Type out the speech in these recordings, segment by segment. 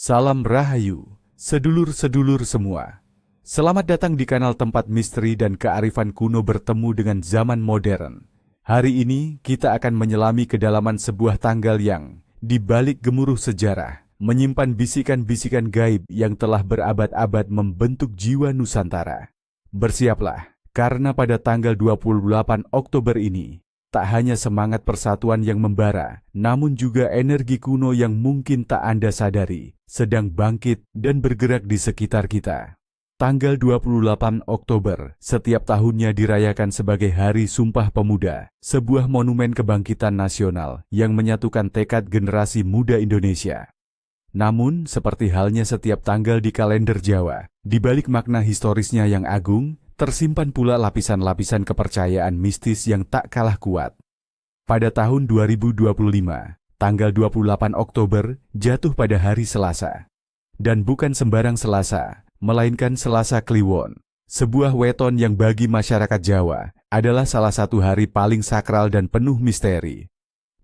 Salam Rahayu, sedulur-sedulur semua. Selamat datang di kanal tempat misteri dan kearifan kuno bertemu dengan zaman modern. Hari ini kita akan menyelami kedalaman sebuah tanggal yang, di balik gemuruh sejarah, menyimpan bisikan-bisikan gaib yang telah berabad-abad membentuk jiwa Nusantara. Bersiaplah, karena pada tanggal 28 Oktober ini, tak hanya semangat persatuan yang membara, namun juga energi kuno yang mungkin tak Anda sadari, sedang bangkit dan bergerak di sekitar kita. Tanggal 28 Oktober setiap tahunnya dirayakan sebagai Hari Sumpah Pemuda, sebuah monumen kebangkitan nasional yang menyatukan tekad generasi muda Indonesia. Namun, seperti halnya setiap tanggal di kalender Jawa, di balik makna historisnya yang agung, tersimpan pula lapisan-lapisan kepercayaan mistis yang tak kalah kuat. Pada tahun 2025, tanggal 28 Oktober jatuh pada hari Selasa. Dan bukan sembarang Selasa, melainkan Selasa Kliwon, sebuah weton yang bagi masyarakat Jawa adalah salah satu hari paling sakral dan penuh misteri.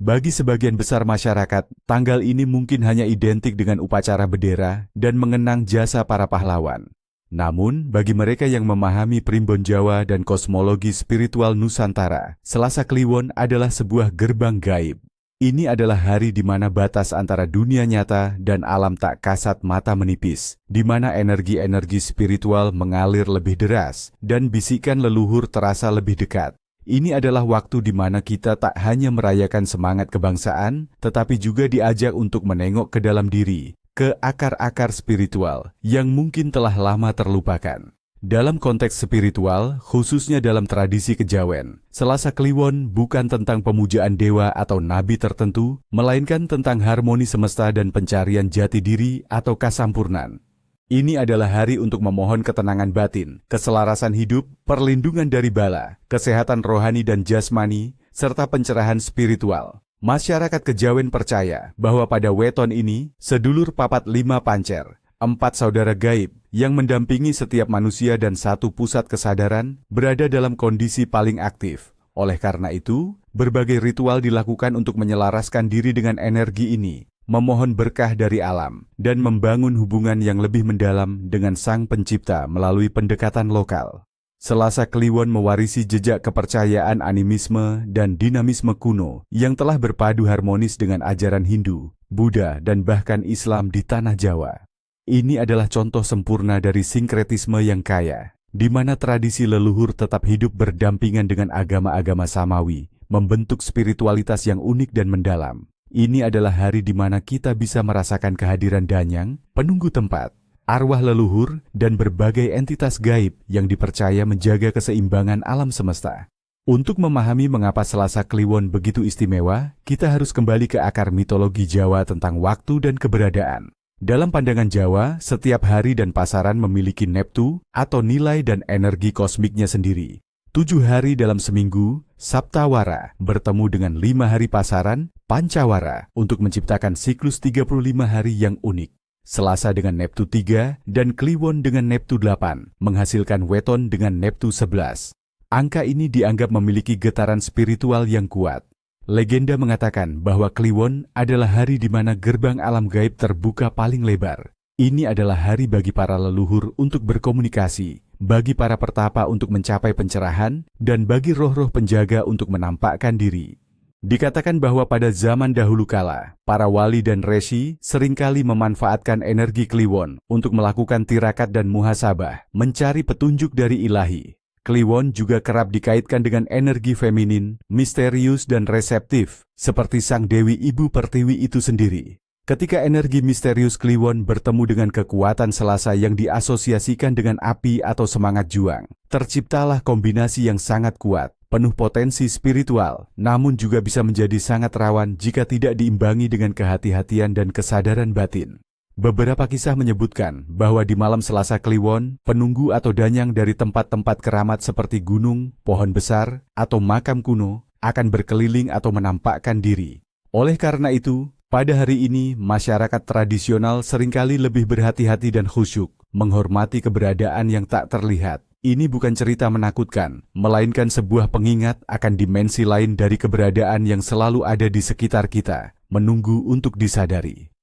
Bagi sebagian besar masyarakat, tanggal ini mungkin hanya identik dengan upacara bendera dan mengenang jasa para pahlawan. Namun, bagi mereka yang memahami primbon Jawa dan kosmologi spiritual Nusantara, Selasa Kliwon adalah sebuah gerbang gaib. Ini adalah hari di mana batas antara dunia nyata dan alam tak kasat mata menipis, di mana energi-energi spiritual mengalir lebih deras, dan bisikan leluhur terasa lebih dekat. Ini adalah waktu di mana kita tak hanya merayakan semangat kebangsaan, tetapi juga diajak untuk menengok ke dalam diri, ke akar-akar spiritual yang mungkin telah lama terlupakan. Dalam konteks spiritual, khususnya dalam tradisi kejawen, Selasa Kliwon bukan tentang pemujaan dewa atau nabi tertentu, melainkan tentang harmoni semesta dan pencarian jati diri atau kasampurnan. Ini adalah hari untuk memohon ketenangan batin, keselarasan hidup, perlindungan dari bala, kesehatan rohani dan jasmani, serta pencerahan spiritual. Masyarakat kejawen percaya bahwa pada weton ini, sedulur papat 5 pancer, 4 saudara gaib, yang mendampingi setiap manusia dan satu pusat kesadaran, berada dalam kondisi paling aktif. Oleh karena itu, berbagai ritual dilakukan untuk menyelaraskan diri dengan energi ini, memohon berkah dari alam, dan membangun hubungan yang lebih mendalam dengan Sang Pencipta melalui pendekatan lokal. Selasa Kliwon mewarisi jejak kepercayaan animisme dan dinamisme kuno yang telah berpadu harmonis dengan ajaran Hindu, Buddha, dan bahkan Islam di tanah Jawa. Ini adalah contoh sempurna dari sinkretisme yang kaya, di mana tradisi leluhur tetap hidup berdampingan dengan agama-agama samawi, membentuk spiritualitas yang unik dan mendalam. Ini adalah hari di mana kita bisa merasakan kehadiran danyang, penunggu tempat, arwah leluhur, dan berbagai entitas gaib yang dipercaya menjaga keseimbangan alam semesta. Untuk memahami mengapa Selasa Kliwon begitu istimewa, kita harus kembali ke akar mitologi Jawa tentang waktu dan keberadaan. Dalam pandangan Jawa, setiap hari dan pasaran memiliki neptu atau nilai dan energi kosmiknya sendiri. 7 hari dalam seminggu, Saptawara, bertemu dengan 5 hari pasaran, Pancawara, untuk menciptakan siklus 35 hari yang unik. Selasa dengan neptu 3 dan Kliwon dengan neptu 8, menghasilkan weton dengan neptu 11. Angka ini dianggap memiliki getaran spiritual yang kuat. Legenda mengatakan bahwa Kliwon adalah hari di mana gerbang alam gaib terbuka paling lebar. Ini adalah hari bagi para leluhur untuk berkomunikasi, bagi para pertapa untuk mencapai pencerahan, dan bagi roh-roh penjaga untuk menampakkan diri. Dikatakan bahwa pada zaman dahulu kala, para wali dan resi seringkali memanfaatkan energi Kliwon untuk melakukan tirakat dan muhasabah, mencari petunjuk dari ilahi. Kliwon juga kerap dikaitkan dengan energi feminin, misterius dan reseptif, seperti Sang Dewi Ibu Pertiwi itu sendiri. Ketika energi misterius Kliwon bertemu dengan kekuatan Selasa yang diasosiasikan dengan api atau semangat juang, terciptalah kombinasi yang sangat kuat, penuh potensi spiritual, namun juga bisa menjadi sangat rawan jika tidak diimbangi dengan kehati-hatian dan kesadaran batin. Beberapa kisah menyebutkan bahwa di malam Selasa Kliwon, penunggu atau danyang dari tempat-tempat keramat seperti gunung, pohon besar, atau makam kuno akan berkeliling atau menampakkan diri. Oleh karena itu, pada hari ini masyarakat tradisional seringkali lebih berhati-hati dan khusyuk, menghormati keberadaan yang tak terlihat. Ini bukan cerita menakutkan, melainkan sebuah pengingat akan dimensi lain dari keberadaan yang selalu ada di sekitar kita, menunggu untuk disadari.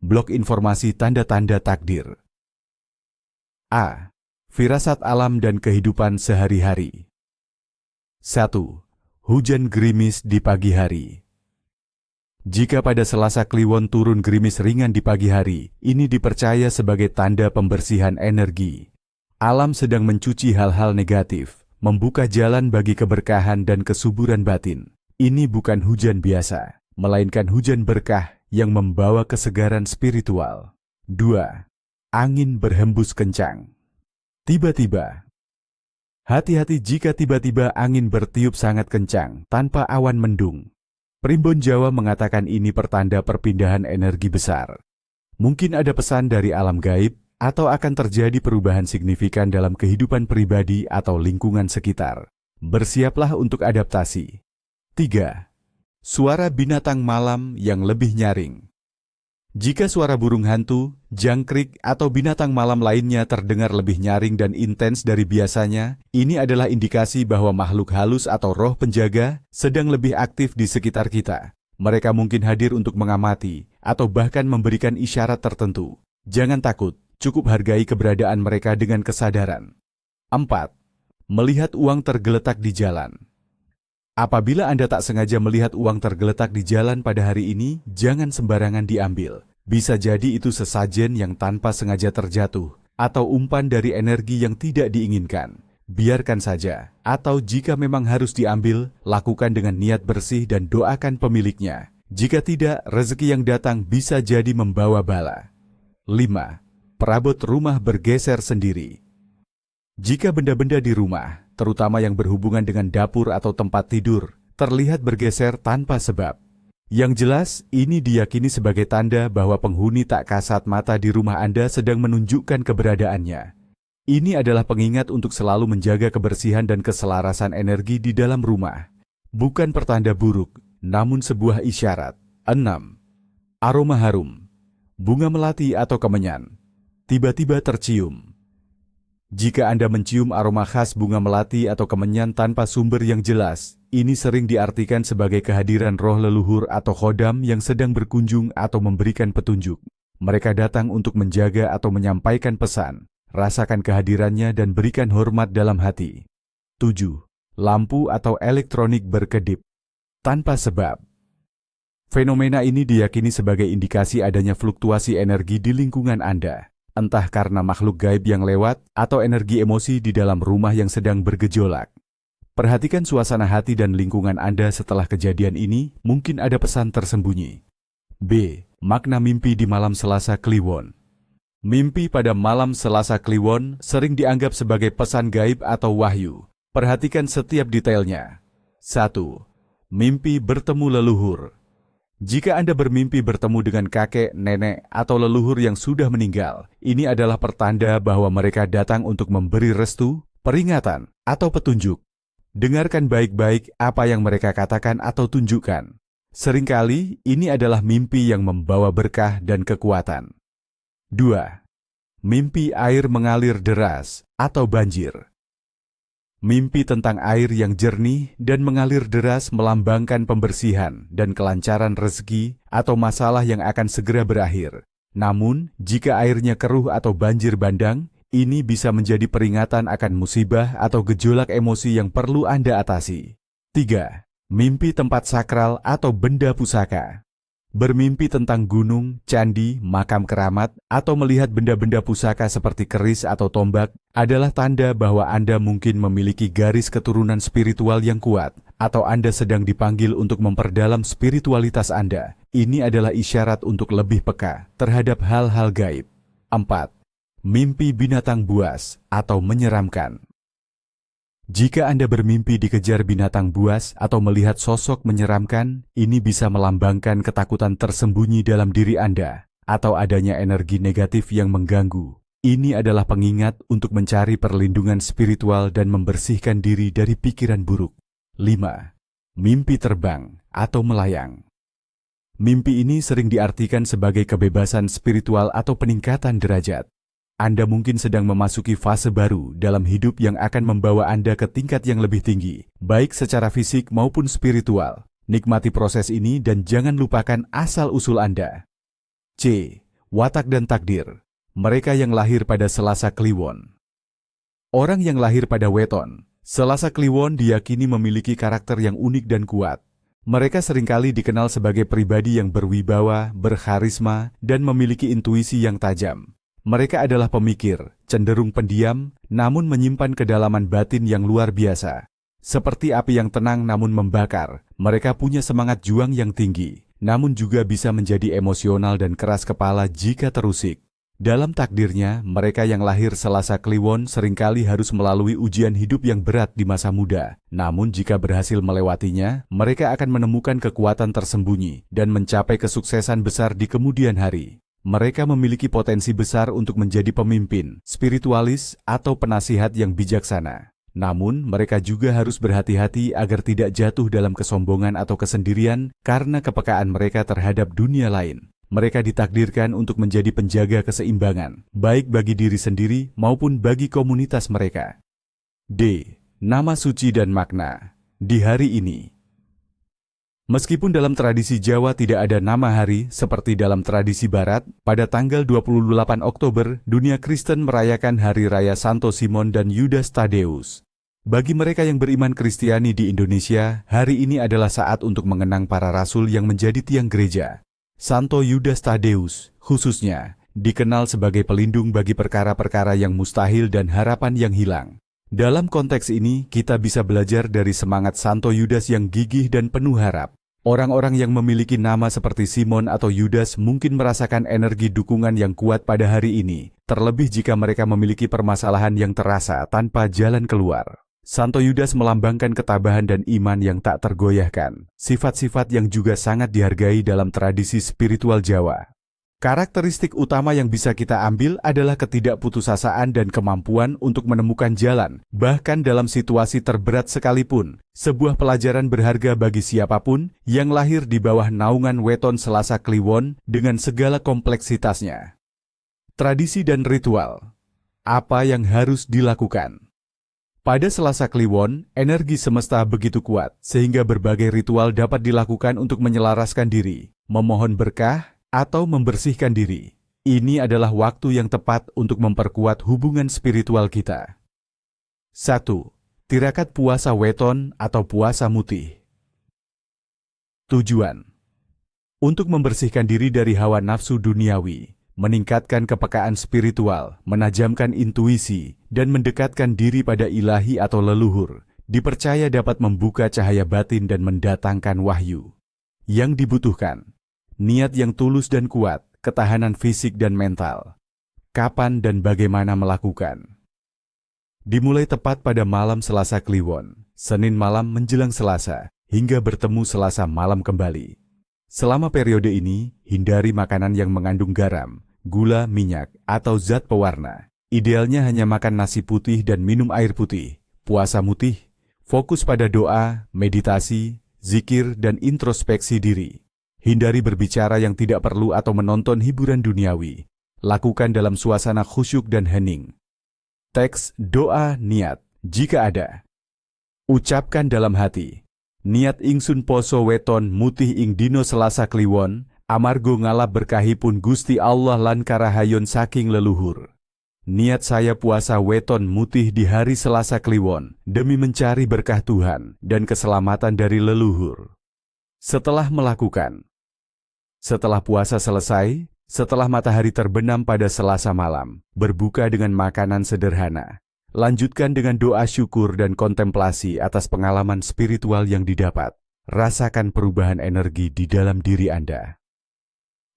Blok informasi tanda-tanda takdir. A. Firasat alam dan kehidupan sehari-hari. 1. Hujan gerimis di pagi hari. Jika pada Selasa Kliwon turun gerimis ringan di pagi hari, ini dipercaya sebagai tanda pembersihan energi. Alam sedang mencuci hal-hal negatif, membuka jalan bagi keberkahan dan kesuburan batin. Ini bukan hujan biasa, melainkan hujan berkah yang membawa kesegaran spiritual. 2. Angin berhembus kencang. Tiba-tiba. Hati-hati jika tiba-tiba angin bertiup sangat kencang tanpa awan mendung. Primbon Jawa mengatakan ini pertanda perpindahan energi besar. Mungkin ada pesan dari alam gaib atau akan terjadi perubahan signifikan dalam kehidupan pribadi atau lingkungan sekitar. Bersiaplah untuk adaptasi. 3. Suara binatang malam yang lebih nyaring. Jika suara burung hantu, jangkrik, atau binatang malam lainnya terdengar lebih nyaring dan intens dari biasanya, ini adalah indikasi bahwa makhluk halus atau roh penjaga sedang lebih aktif di sekitar kita. Mereka mungkin hadir untuk mengamati atau bahkan memberikan isyarat tertentu. Jangan takut, cukup hargai keberadaan mereka dengan kesadaran. 4. Melihat uang tergeletak di jalan. Apabila Anda tak sengaja melihat uang tergeletak di jalan pada hari ini, jangan sembarangan diambil. Bisa jadi itu sesajen yang tanpa sengaja terjatuh, atau umpan dari energi yang tidak diinginkan. Biarkan saja, atau jika memang harus diambil, lakukan dengan niat bersih dan doakan pemiliknya. Jika tidak, rezeki yang datang bisa jadi membawa bala. 5. Perabot rumah bergeser sendiri. Jika benda-benda di rumah, terutama yang berhubungan dengan dapur atau tempat tidur, terlihat bergeser tanpa sebab. Yang jelas, ini diyakini sebagai tanda bahwa penghuni tak kasat mata di rumah Anda sedang menunjukkan keberadaannya. Ini adalah pengingat untuk selalu menjaga kebersihan dan keselarasan energi di dalam rumah. Bukan pertanda buruk, namun sebuah isyarat. 6. Aroma harum. Bunga melati atau kemenyan tiba-tiba tercium. Jika Anda mencium aroma khas bunga melati atau kemenyan tanpa sumber yang jelas, ini sering diartikan sebagai kehadiran roh leluhur atau khodam yang sedang berkunjung atau memberikan petunjuk. Mereka datang untuk menjaga atau menyampaikan pesan. Rasakan kehadirannya dan berikan hormat dalam hati. 7. Lampu atau elektronik berkedip tanpa sebab. Fenomena ini diyakini sebagai indikasi adanya fluktuasi energi di lingkungan Anda. Entah karena makhluk gaib yang lewat atau energi emosi di dalam rumah yang sedang bergejolak. Perhatikan suasana hati dan lingkungan Anda setelah kejadian ini, mungkin ada pesan tersembunyi. B. Makna mimpi di malam Selasa Kliwon. Mimpi pada malam Selasa Kliwon sering dianggap sebagai pesan gaib atau wahyu. Perhatikan setiap detailnya. 1. Mimpi bertemu leluhur. Jika Anda bermimpi bertemu dengan kakek, nenek, atau leluhur yang sudah meninggal, ini adalah pertanda bahwa mereka datang untuk memberi restu, peringatan, atau petunjuk. Dengarkan baik-baik apa yang mereka katakan atau tunjukkan. Seringkali, ini adalah mimpi yang membawa berkah dan kekuatan. 2. Mimpi air mengalir deras atau banjir. Mimpi tentang air yang jernih dan mengalir deras melambangkan pembersihan dan kelancaran rezeki atau masalah yang akan segera berakhir. Namun, jika airnya keruh atau banjir bandang, ini bisa menjadi peringatan akan musibah atau gejolak emosi yang perlu Anda atasi. 3. Mimpi tempat sakral atau benda pusaka. Bermimpi tentang gunung, candi, makam keramat, atau melihat benda-benda pusaka seperti keris atau tombak adalah tanda bahwa Anda mungkin memiliki garis keturunan spiritual yang kuat, atau Anda sedang dipanggil untuk memperdalam spiritualitas Anda. Ini adalah isyarat untuk lebih peka terhadap hal-hal gaib. 4. Mimpi binatang buas atau menyeramkan. Jika Anda bermimpi dikejar binatang buas atau melihat sosok menyeramkan, ini bisa melambangkan ketakutan tersembunyi dalam diri Anda atau adanya energi negatif yang mengganggu. Ini adalah pengingat untuk mencari perlindungan spiritual dan membersihkan diri dari pikiran buruk. 5. Mimpi terbang atau melayang. Mimpi ini sering diartikan sebagai kebebasan spiritual atau peningkatan derajat. Anda mungkin sedang memasuki fase baru dalam hidup yang akan membawa Anda ke tingkat yang lebih tinggi, baik secara fisik maupun spiritual. Nikmati proses ini dan jangan lupakan asal-usul Anda. C. watak dan takdir. Mereka yang lahir pada Selasa Kliwon. Orang yang lahir pada Weton, Selasa Kliwon diyakini memiliki karakter yang unik dan kuat. Mereka seringkali dikenal sebagai pribadi yang berwibawa, berkarisma, dan memiliki intuisi yang tajam. Mereka adalah pemikir, cenderung pendiam, namun menyimpan kedalaman batin yang luar biasa. Seperti api yang tenang namun membakar, mereka punya semangat juang yang tinggi, namun juga bisa menjadi emosional dan keras kepala jika terusik. Dalam takdirnya, mereka yang lahir Selasa Kliwon seringkali harus melalui ujian hidup yang berat di masa muda. Namun jika berhasil melewatinya, mereka akan menemukan kekuatan tersembunyi dan mencapai kesuksesan besar di kemudian hari. Mereka memiliki potensi besar untuk menjadi pemimpin, spiritualis, atau penasihat yang bijaksana. Namun, mereka juga harus berhati-hati agar tidak jatuh dalam kesombongan atau kesendirian karena kepekaan mereka terhadap dunia lain. Mereka ditakdirkan untuk menjadi penjaga keseimbangan, baik bagi diri sendiri maupun bagi komunitas mereka. D. Nama suci dan makna. Di hari ini. Meskipun dalam tradisi Jawa tidak ada nama hari seperti dalam tradisi Barat, pada tanggal 28 Oktober, dunia Kristen merayakan Hari Raya Santo Simon dan Yudas Tadeus. Bagi mereka yang beriman Kristiani di Indonesia, hari ini adalah saat untuk mengenang para rasul yang menjadi tiang gereja. Santo Yudas Tadeus, khususnya, dikenal sebagai pelindung bagi perkara-perkara yang mustahil dan harapan yang hilang. Dalam konteks ini, kita bisa belajar dari semangat Santo Yudas yang gigih dan penuh harap. Orang-orang yang memiliki nama seperti Simon atau Yudas mungkin merasakan energi dukungan yang kuat pada hari ini, terlebih jika mereka memiliki permasalahan yang terasa tanpa jalan keluar. Santo Yudas melambangkan ketabahan dan iman yang tak tergoyahkan, sifat-sifat yang juga sangat dihargai dalam tradisi spiritual Jawa. Karakteristik utama yang bisa kita ambil adalah ketidakputusasaan dan kemampuan untuk menemukan jalan, bahkan dalam situasi terberat sekalipun, sebuah pelajaran berharga bagi siapapun yang lahir di bawah naungan Weton Selasa Kliwon dengan segala kompleksitasnya. Tradisi dan ritual. Apa yang harus dilakukan? Pada Selasa Kliwon, energi semesta begitu kuat, sehingga berbagai ritual dapat dilakukan untuk menyelaraskan diri, memohon berkah, atau membersihkan diri. Ini adalah waktu yang tepat untuk memperkuat hubungan spiritual kita. 1. Tirakat puasa Weton atau puasa mutih. Tujuan: untuk membersihkan diri dari hawa nafsu duniawi, meningkatkan kepekaan spiritual, menajamkan intuisi, dan mendekatkan diri pada ilahi atau leluhur, dipercaya dapat membuka cahaya batin dan mendatangkan wahyu. Yang dibutuhkan: niat yang tulus dan kuat, ketahanan fisik dan mental. Kapan dan bagaimana melakukan? Dimulai tepat pada malam Selasa Kliwon, Senin malam menjelang Selasa, hingga bertemu Selasa malam kembali. Selama periode ini, hindari makanan yang mengandung garam, gula, minyak, atau zat pewarna. Idealnya hanya makan nasi putih dan minum air putih. Puasa mutih, fokus pada doa, meditasi, zikir, dan introspeksi diri. Hindari berbicara yang tidak perlu atau menonton hiburan duniawi. Lakukan dalam suasana khusyuk dan hening. Teks, doa, niat, jika ada. Ucapkan dalam hati. Niat ingsun poso weton mutih ing dino Selasa Kliwon, amargo ngalap berkahipun Gusti Allah lan karahayon saking leluhur. Niat saya puasa weton mutih di hari Selasa Kliwon, demi mencari berkah Tuhan dan keselamatan dari leluhur. Setelah melakukan. Setelah puasa selesai, setelah matahari terbenam pada Selasa malam, berbuka dengan makanan sederhana. Lanjutkan dengan doa syukur dan kontemplasi atas pengalaman spiritual yang didapat. Rasakan perubahan energi di dalam diri Anda.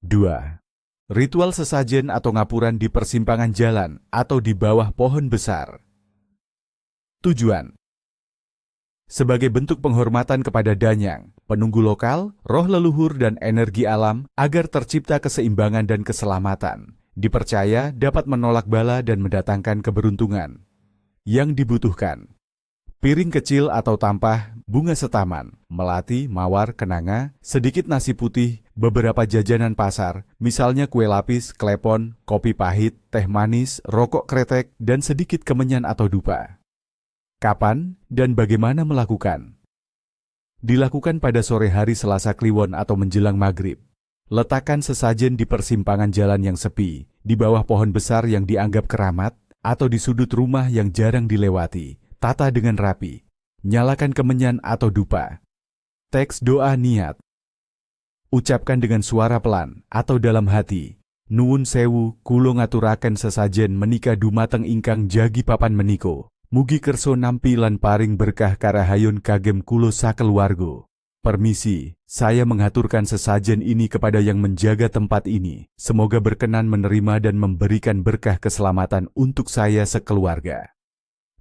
2. Ritual sesajen atau ngapuran di persimpangan jalan atau di bawah pohon besar. Tujuan: sebagai bentuk penghormatan kepada danyang, penunggu lokal, roh leluhur dan energi alam agar tercipta keseimbangan dan keselamatan. Dipercaya dapat menolak bala dan mendatangkan keberuntungan. Yang dibutuhkan: piring kecil atau tampah, bunga setaman, melati, mawar, kenanga, sedikit nasi putih, beberapa jajanan pasar, misalnya kue lapis, klepon, kopi pahit, teh manis, rokok kretek, dan sedikit kemenyan atau dupa. Kapan dan bagaimana melakukan? Dilakukan pada sore hari Selasa Kliwon atau menjelang maghrib. Letakkan sesajen di persimpangan jalan yang sepi, di bawah pohon besar yang dianggap keramat, atau di sudut rumah yang jarang dilewati. Tata dengan rapi. Nyalakan kemenyan atau dupa. Teks doa niat. Ucapkan dengan suara pelan atau dalam hati. Nuwun sewu, kulo ngaturaken sesajen menika dumateng ingkang jagi papan meniko. Mugi kerso nampi lan paring berkah karahayun kagem kulo sakeluargo. Permisi, saya mengaturkan sesajen ini kepada yang menjaga tempat ini. Semoga berkenan menerima dan memberikan berkah keselamatan untuk saya sekeluarga.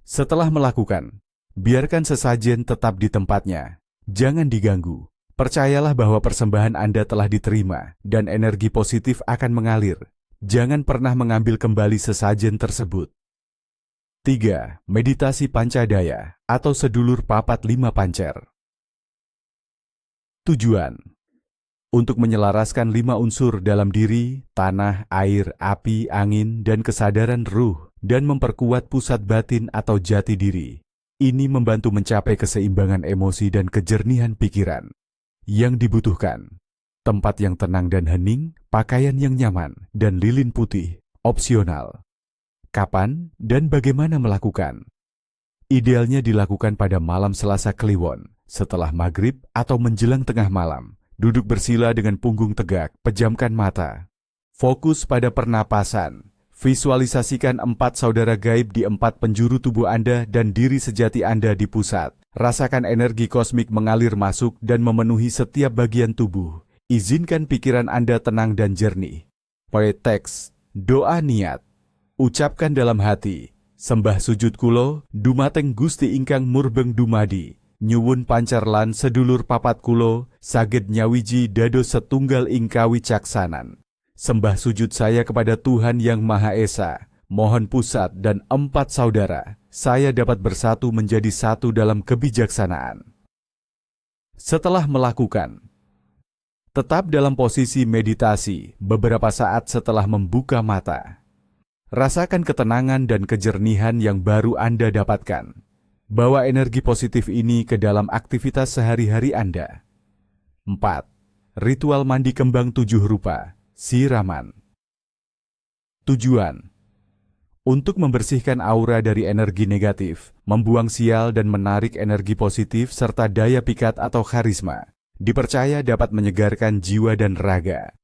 Setelah melakukan, biarkan sesajen tetap di tempatnya. Jangan diganggu. Percayalah bahwa persembahan Anda telah diterima dan energi positif akan mengalir. Jangan pernah mengambil kembali sesajen tersebut. 3. Meditasi Pancadaya atau sedulur papat 5 pancer. Tujuan: untuk menyelaraskan 5 unsur dalam diri, tanah, air, api, angin, dan kesadaran ruh, dan memperkuat pusat batin atau jati diri. Ini membantu mencapai keseimbangan emosi dan kejernihan pikiran. Yang dibutuhkan: tempat yang tenang dan hening, pakaian yang nyaman, dan lilin putih, opsional. Kapan dan bagaimana melakukan? Idealnya dilakukan pada malam Selasa Kliwon, setelah maghrib atau menjelang tengah malam. Duduk bersila dengan punggung tegak, pejamkan mata. Fokus pada pernapasan. Visualisasikan 4 saudara gaib di 4 penjuru tubuh Anda dan diri sejati Anda di pusat. Rasakan energi kosmik mengalir masuk dan memenuhi setiap bagian tubuh. Izinkan pikiran Anda tenang dan jernih. Pada teks, doa niat. Ucapkan dalam hati, sembah sujud kulo, dumateng Gusti ingkang murbeng dumadi, nyuwun pancar lan sedulur papat kulo, saged nyawiji dados setunggal ingkang wicaksanan. Sembah sujud saya kepada Tuhan Yang Maha Esa, mohon pusat dan 4 saudara, saya dapat bersatu menjadi satu dalam kebijaksanaan. Setelah melakukan, tetap dalam posisi meditasi beberapa saat setelah membuka mata. Rasakan ketenangan dan kejernihan yang baru Anda dapatkan. Bawa energi positif ini ke dalam aktivitas sehari-hari Anda. 4. Ritual mandi kembang 7 rupa, siraman. Tujuan: untuk membersihkan aura dari energi negatif, membuang sial dan menarik energi positif serta daya pikat atau karisma. Dipercaya dapat menyegarkan jiwa dan raga.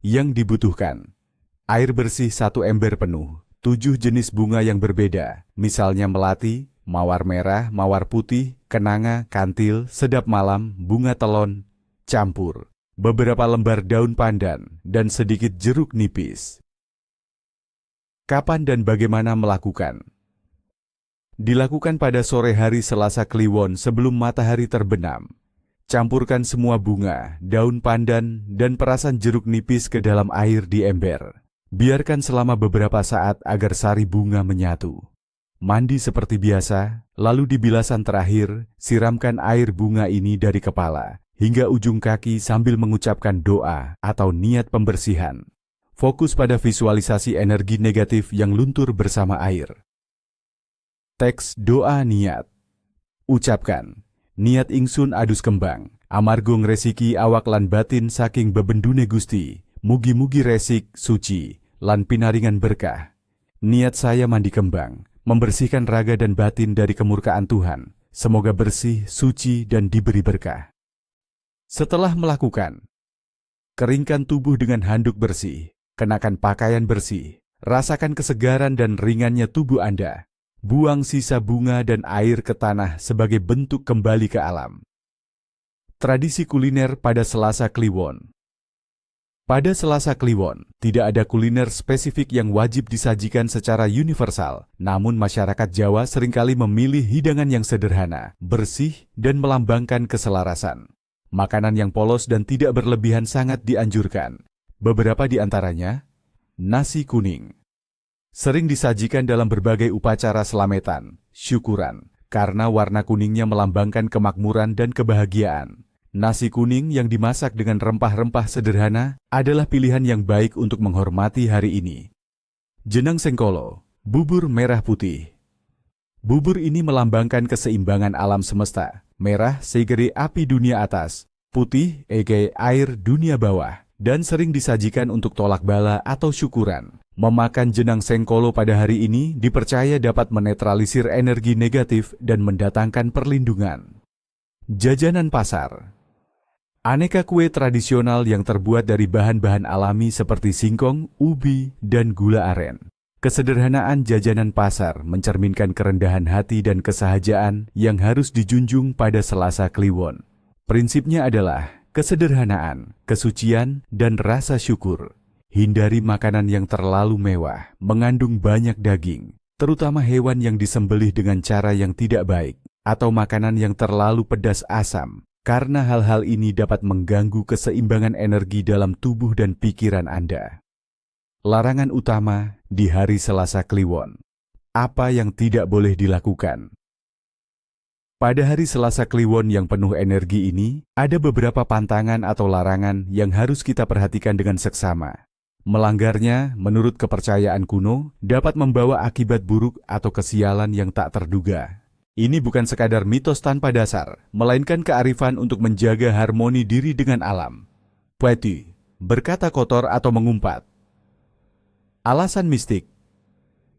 Yang dibutuhkan: air bersih 1 ember penuh, 7 jenis bunga yang berbeda, misalnya melati, mawar merah, mawar putih, kenanga, kantil, sedap malam, bunga telon, campur, beberapa lembar daun pandan, dan sedikit jeruk nipis. Kapan dan bagaimana melakukan? Dilakukan pada sore hari Selasa Kliwon sebelum matahari terbenam. Campurkan semua bunga, daun pandan, dan perasan jeruk nipis ke dalam air di ember. Biarkan selama beberapa saat agar sari bunga menyatu. Mandi seperti biasa, lalu di bilasan terakhir, siramkan air bunga ini dari kepala hingga ujung kaki sambil mengucapkan doa atau niat pembersihan. Fokus pada visualisasi energi negatif yang luntur bersama air. Teks doa niat. Ucapkan, niat ingsun adus kembang, amargo ngresiki awak lan batin saking bebendune Gusti, mugi-mugi resik, suci, lan pinaringan berkah. Niat saya mandi kembang, membersihkan raga dan batin dari kemurkaan Tuhan. Semoga bersih, suci, dan diberi berkah. Setelah melakukan, keringkan tubuh dengan handuk bersih, kenakan pakaian bersih, rasakan kesegaran dan ringannya tubuh Anda. Buang sisa bunga dan air ke tanah sebagai bentuk kembali ke alam. Tradisi kuliner pada Selasa Kliwon. Pada Selasa Kliwon, tidak ada kuliner spesifik yang wajib disajikan secara universal, namun masyarakat Jawa seringkali memilih hidangan yang sederhana, bersih, dan melambangkan keselarasan. Makanan yang polos dan tidak berlebihan sangat dianjurkan. Beberapa di antaranya, nasi kuning. Sering disajikan dalam berbagai upacara selametan, syukuran, karena warna kuningnya melambangkan kemakmuran dan kebahagiaan. Nasi kuning yang dimasak dengan rempah-rempah sederhana adalah pilihan yang baik untuk menghormati hari ini. Jenang sengkolo, bubur merah putih. Bubur ini melambangkan keseimbangan alam semesta. Merah sebagai api dunia atas, putih sebagai air dunia bawah. dan sering disajikan untuk tolak bala atau syukuran. Memakan jenang sengkolo pada hari ini dipercaya dapat menetralisir energi negatif dan mendatangkan perlindungan. Jajanan pasar. Aneka kue tradisional yang terbuat dari bahan-bahan alami seperti singkong, ubi, dan gula aren. Kesederhanaan jajanan pasar mencerminkan kerendahan hati dan kesahajaan yang harus dijunjung pada Selasa Kliwon. Prinsipnya adalah kesederhanaan, kesucian, dan rasa syukur. Hindari makanan yang terlalu mewah, mengandung banyak daging, terutama hewan yang disembelih dengan cara yang tidak baik, atau makanan yang terlalu pedas asam, karena hal-hal ini dapat mengganggu keseimbangan energi dalam tubuh dan pikiran Anda. Larangan utama di hari Selasa Kliwon. Apa yang tidak boleh dilakukan? Pada hari Selasa Kliwon yang penuh energi ini, ada beberapa pantangan atau larangan yang harus kita perhatikan dengan seksama. Melanggarnya, menurut kepercayaan kuno, dapat membawa akibat buruk atau kesialan yang tak terduga. Ini bukan sekadar mitos tanpa dasar, melainkan kearifan untuk menjaga harmoni diri dengan alam. Pueti, berkata kotor atau mengumpat. Alasan mistik.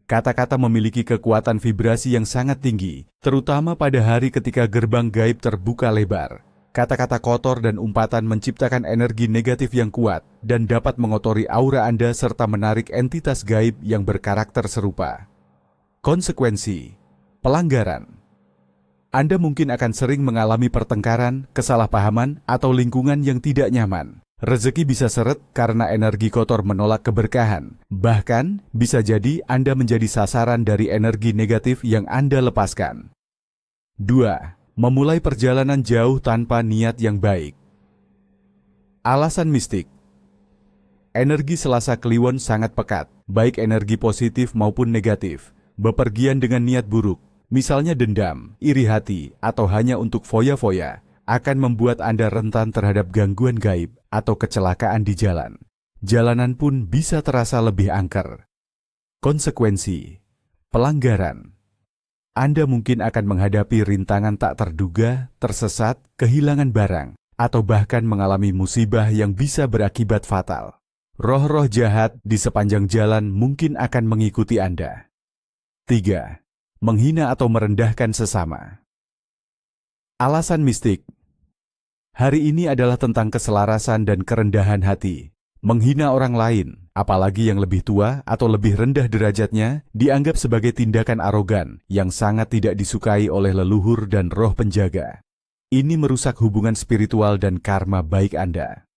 Kata-kata memiliki kekuatan vibrasi yang sangat tinggi, terutama pada hari ketika gerbang gaib terbuka lebar. Kata-kata kotor dan umpatan menciptakan energi negatif yang kuat dan dapat mengotori aura Anda serta menarik entitas gaib yang berkarakter serupa. Konsekuensi. Pelanggaran. Anda mungkin akan sering mengalami pertengkaran, kesalahpahaman, atau lingkungan yang tidak nyaman. Rezeki bisa seret karena energi kotor menolak keberkahan. Bahkan, bisa jadi Anda menjadi sasaran dari energi negatif yang Anda lepaskan. 2. Memulai perjalanan jauh tanpa niat yang baik. Alasan mistik. Energi Selasa Kliwon sangat pekat, baik energi positif maupun negatif. Bepergian dengan niat buruk, misalnya dendam, iri hati, atau hanya untuk foya-foya, akan membuat Anda rentan terhadap gangguan gaib atau kecelakaan di jalan. Jalanan pun bisa terasa lebih angker. Konsekuensi. Pelanggaran. Anda mungkin akan menghadapi rintangan tak terduga, tersesat, kehilangan barang, atau bahkan mengalami musibah yang bisa berakibat fatal. Roh-roh jahat di sepanjang jalan mungkin akan mengikuti Anda. 3. Menghina atau merendahkan sesama. Alasan mistik. Hari ini adalah tentang keselarasan dan kerendahan hati. Menghina orang lain, apalagi yang lebih tua atau lebih rendah derajatnya, dianggap sebagai tindakan arogan yang sangat tidak disukai oleh leluhur dan roh penjaga. Ini merusak hubungan spiritual dan karma baik Anda.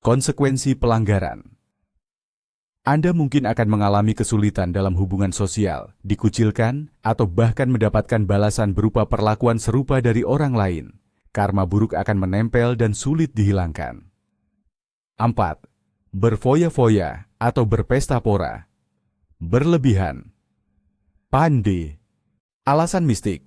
Konsekuensi pelanggaran. Anda mungkin akan mengalami kesulitan dalam hubungan sosial, dikucilkan, atau bahkan mendapatkan balasan berupa perlakuan serupa dari orang lain. Karma buruk akan menempel dan sulit dihilangkan. 4. Berfoya-foya atau berpesta pora. Berlebihan. Pande. Alasan mistik.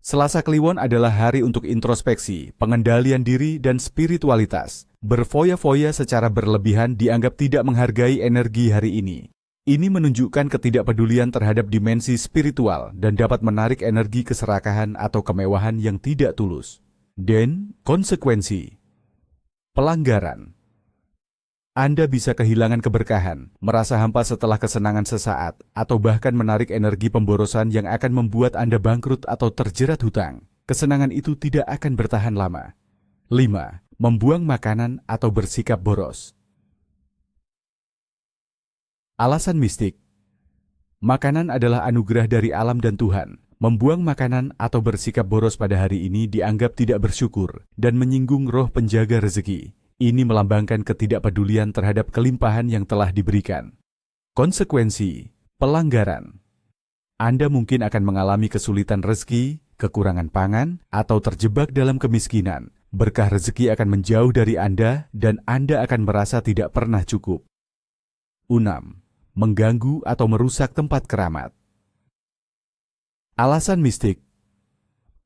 Selasa Kliwon adalah hari untuk introspeksi, pengendalian diri, dan spiritualitas. Berfoya-foya secara berlebihan dianggap tidak menghargai energi hari ini. Ini menunjukkan ketidakpedulian terhadap dimensi spiritual dan dapat menarik energi keserakahan atau kemewahan yang tidak tulus. Dan konsekuensi. Pelanggaran. Anda bisa kehilangan keberkahan, merasa hampa setelah kesenangan sesaat, atau bahkan menarik energi pemborosan yang akan membuat Anda bangkrut atau terjerat hutang. Kesenangan itu tidak akan bertahan lama. 5. Membuang makanan atau bersikap boros. Alasan mistik. Makanan adalah anugerah dari alam dan Tuhan. Membuang makanan atau bersikap boros pada hari ini dianggap tidak bersyukur dan menyinggung roh penjaga rezeki. Ini melambangkan ketidakpedulian terhadap kelimpahan yang telah diberikan. Konsekuensi. Pelanggaran. Anda mungkin akan mengalami kesulitan rezeki, kekurangan pangan, atau terjebak dalam kemiskinan. Berkah rezeki akan menjauh dari Anda dan Anda akan merasa tidak pernah cukup. 6. Mengganggu atau merusak tempat keramat. Alasan mistik.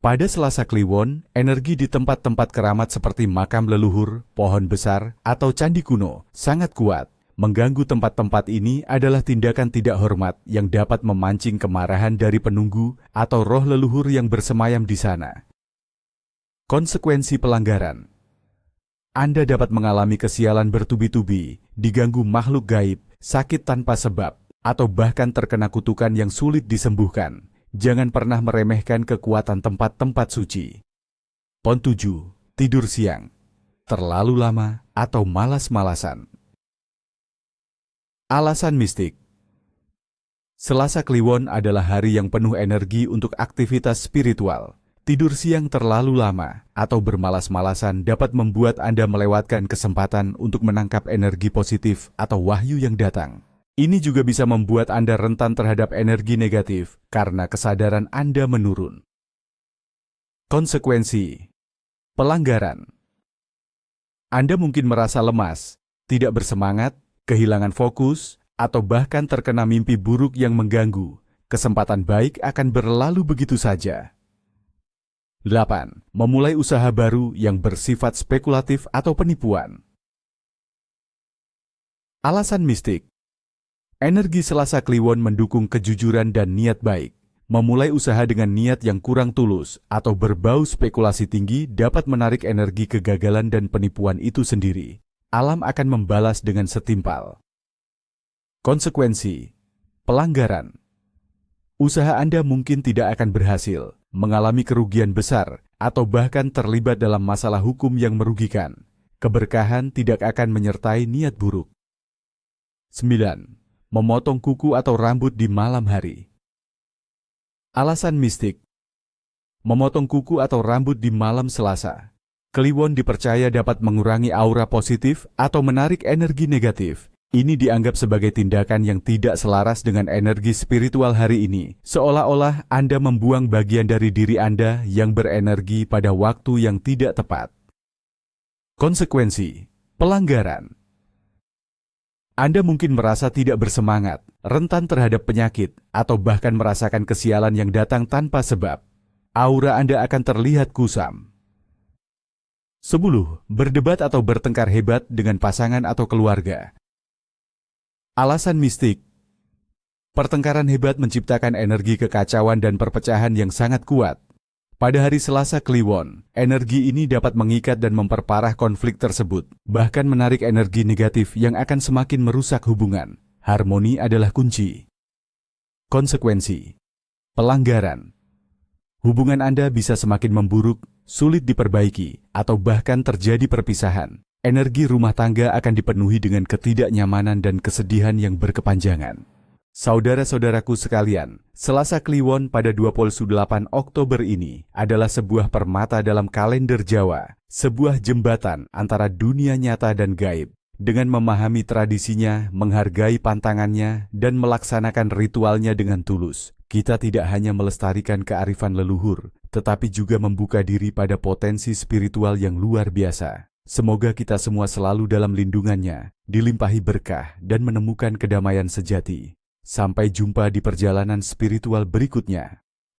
Pada Selasa Kliwon, energi di tempat-tempat keramat seperti makam leluhur, pohon besar, atau candi kuno sangat kuat. Mengganggu tempat-tempat ini adalah tindakan tidak hormat yang dapat memancing kemarahan dari penunggu atau roh leluhur yang bersemayam di sana. Konsekuensi pelanggaran. Anda dapat mengalami kesialan bertubi-tubi, diganggu makhluk gaib, sakit tanpa sebab, atau bahkan terkena kutukan yang sulit disembuhkan. Jangan pernah meremehkan kekuatan tempat-tempat suci. Pon 7. Tidur siang. Terlalu lama atau malas-malasan. Alasan mistik. Selasa Kliwon adalah hari yang penuh energi untuk aktivitas spiritual. Tidur siang terlalu lama atau bermalas-malasan dapat membuat Anda melewatkan kesempatan untuk menangkap energi positif atau wahyu yang datang. Ini juga bisa membuat Anda rentan terhadap energi negatif karena kesadaran Anda menurun. Konsekuensi. Pelanggaran. Anda mungkin merasa lemas, tidak bersemangat, kehilangan fokus, atau bahkan terkena mimpi buruk yang mengganggu. Kesempatan baik akan berlalu begitu saja. 8. Memulai usaha baru yang bersifat spekulatif atau penipuan. Alasan mistik. Energi Selasa Kliwon mendukung kejujuran dan niat baik. Memulai usaha dengan niat yang kurang tulus atau berbau spekulasi tinggi dapat menarik energi kegagalan dan penipuan itu sendiri. Alam akan membalas dengan setimpal. Konsekuensi. Pelanggaran. Usaha Anda mungkin tidak akan berhasil, mengalami kerugian besar, atau bahkan terlibat dalam masalah hukum yang merugikan. Keberkahan tidak akan menyertai niat buruk. 9. Memotong kuku atau rambut di malam hari. Alasan mistik. Memotong kuku atau rambut di malam Selasa. Kliwon dipercaya dapat mengurangi aura positif atau menarik energi negatif. Ini dianggap sebagai tindakan yang tidak selaras dengan energi spiritual hari ini, seolah-olah Anda membuang bagian dari diri Anda yang berenergi pada waktu yang tidak tepat. Konsekuensi. Pelanggaran. Anda mungkin merasa tidak bersemangat, rentan terhadap penyakit, atau bahkan merasakan kesialan yang datang tanpa sebab. Aura Anda akan terlihat kusam. 10. Berdebat atau bertengkar hebat dengan pasangan atau keluarga. Alasan mistik. Pertengkaran hebat menciptakan energi kekacauan dan perpecahan yang sangat kuat. Pada hari Selasa Kliwon, energi ini dapat mengikat dan memperparah konflik tersebut, bahkan menarik energi negatif yang akan semakin merusak hubungan. Harmoni adalah kunci. Konsekuensi. Pelanggaran. Hubungan Anda bisa semakin memburuk, sulit diperbaiki, atau bahkan terjadi perpisahan. Energi rumah tangga akan dipenuhi dengan ketidaknyamanan dan kesedihan yang berkepanjangan. Saudara-saudaraku sekalian, Selasa Kliwon pada 28 Oktober ini adalah sebuah permata dalam kalender Jawa, sebuah jembatan antara dunia nyata dan gaib. Dengan memahami tradisinya, menghargai pantangannya, dan melaksanakan ritualnya dengan tulus, kita tidak hanya melestarikan kearifan leluhur, tetapi juga membuka diri pada potensi spiritual yang luar biasa. Semoga kita semua selalu dalam lindungannya, dilimpahi berkah dan menemukan kedamaian sejati. Sampai jumpa di perjalanan spiritual berikutnya.